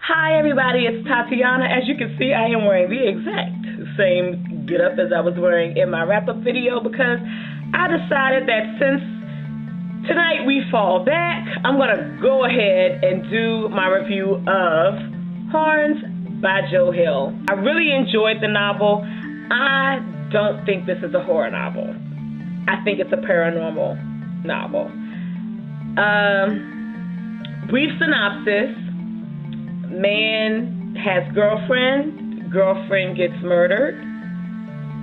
Hi everybody, it's Tatiana. As you can see, I am wearing the exact same get up as I was wearing in my wrap-up video because I decided that since tonight we fall back, I'm going to go ahead and do my review of Horns by Joe Hill. I really enjoyed the novel. I don't think this is a horror novel. I think it's a paranormal novel. Brief synopsis. Man has girlfriend gets murdered.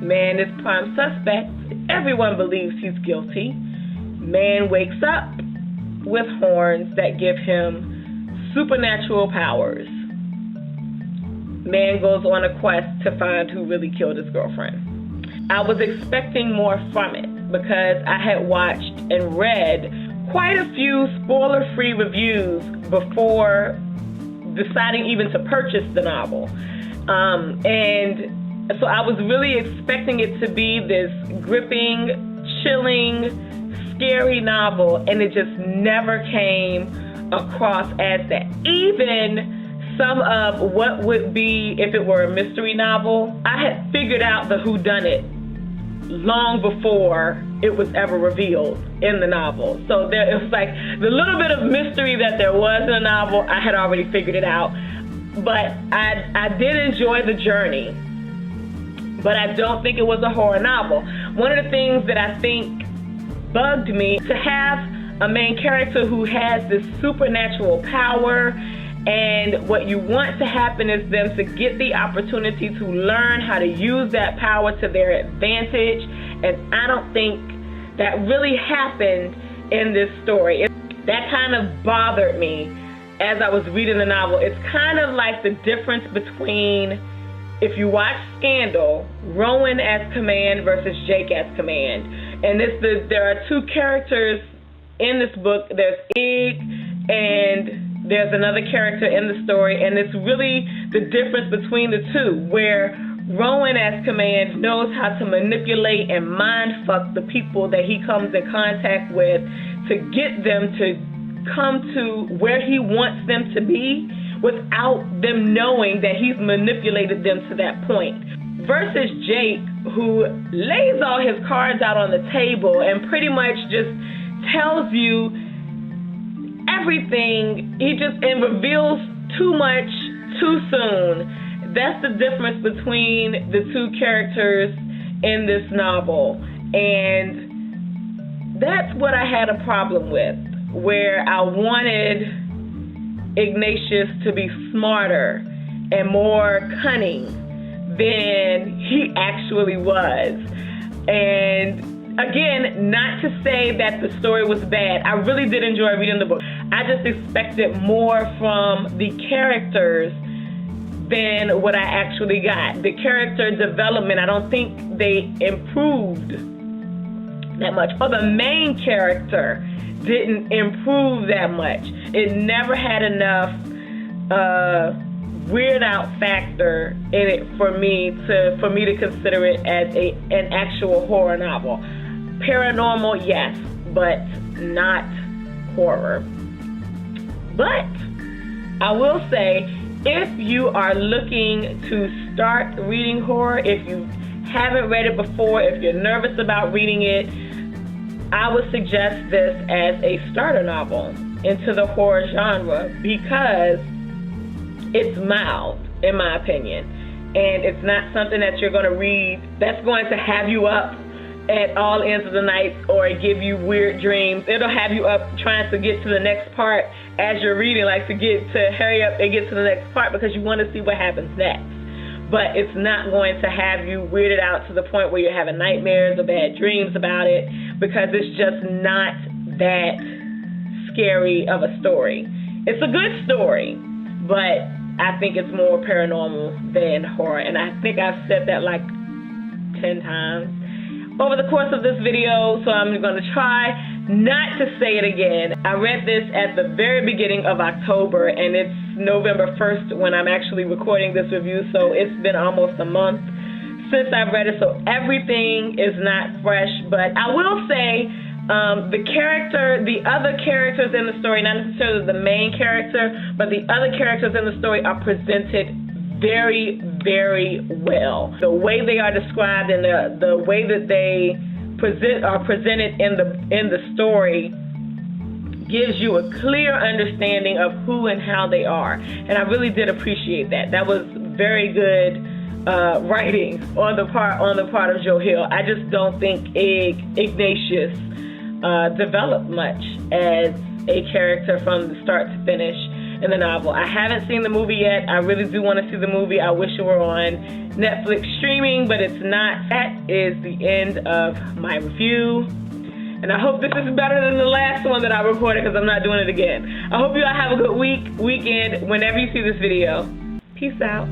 Man is prime suspect. Everyone believes he's guilty. Man wakes up with horns that give him supernatural powers. Man goes on a quest to find who really killed his girlfriend. I was expecting more from it because I had watched and read quite a few spoiler-free reviews before deciding even to purchase the novel. And so I was really expecting it to be this gripping, chilling, scary novel, and it just never came across as that. Even some of what would be if it were a mystery novel, I had figured out the whodunit long before it was ever revealed in the novel. So it was like the little bit of mystery that there was in the novel, I had already figured it out. But I did enjoy the journey, but I don't think it was a horror novel. One of the things that I think bugged me, to have a main character who has this supernatural power, and what you want to happen is them to get the opportunity to learn how to use that power to their advantage. And I don't think that really happened in this story. That kind of bothered me as I was reading the novel. It's kind of like the difference between, if you watch Scandal, Rowan as Command versus Jake as Command. And there are two characters in this book. There's Ig and there's another character in the story, and it's really the difference between the two, where Rowan as Command knows how to manipulate and mind fuck the people that he comes in contact with to get them to come to where he wants them to be without them knowing that he's manipulated them to that point. Versus Jake, who lays all his cards out on the table and pretty much just tells you everything, and reveals too much too soon. That's the difference between the two characters in this novel. And that's what I had a problem with, where I wanted Ignatius to be smarter and more cunning than he actually was. And again, not to say that the story was bad. I really did enjoy reading the book. I just expected more from the characters than what I actually got. The character development, I don't think they improved that much. Or the main character didn't improve that much. It never had enough weird out factor in it for me to consider it as an actual horror novel. Paranormal, yes, but not horror. But I will say, if you are looking to start reading horror, if you haven't read it before, if you're nervous about reading it, I would suggest this as a starter novel into the horror genre because it's mild, in my opinion. And it's not something that you're going to read that's going to have you up at all ends of the night or give you weird dreams. It'll have you up trying to get to the next part as you're reading, like to hurry up and get to the next part because you want to see what happens next. But it's not going to have you weirded out to the point where you're having nightmares or bad dreams about it, because it's just not that scary of a story. It's a good story, but I think it's more paranormal than horror. And I think I've said that like 10 times over the course of this video, so I'm going to try not to say it again. I read this at the very beginning of October, and it's November 1st when I'm actually recording this review, so it's been almost a month since I've read it, so everything is not fresh. But I will say the other characters in the story, not necessarily the main character, but the other characters in the story are presented very, very well. The way they are described and the way that they are presented in the story gives you a clear understanding of who and how they are. And I really did appreciate that. That was very good writing on the part of Joe Hill. I just don't think Ignatius developed much as a character from the start to finish in the novel. I haven't seen the movie yet. I really do want to see the movie. I wish it were on Netflix streaming, but it's not. That is the end of my review. And I hope this is better than the last one that I recorded, because I'm not doing it again. I hope you all have a good weekend whenever you see this video. Peace out.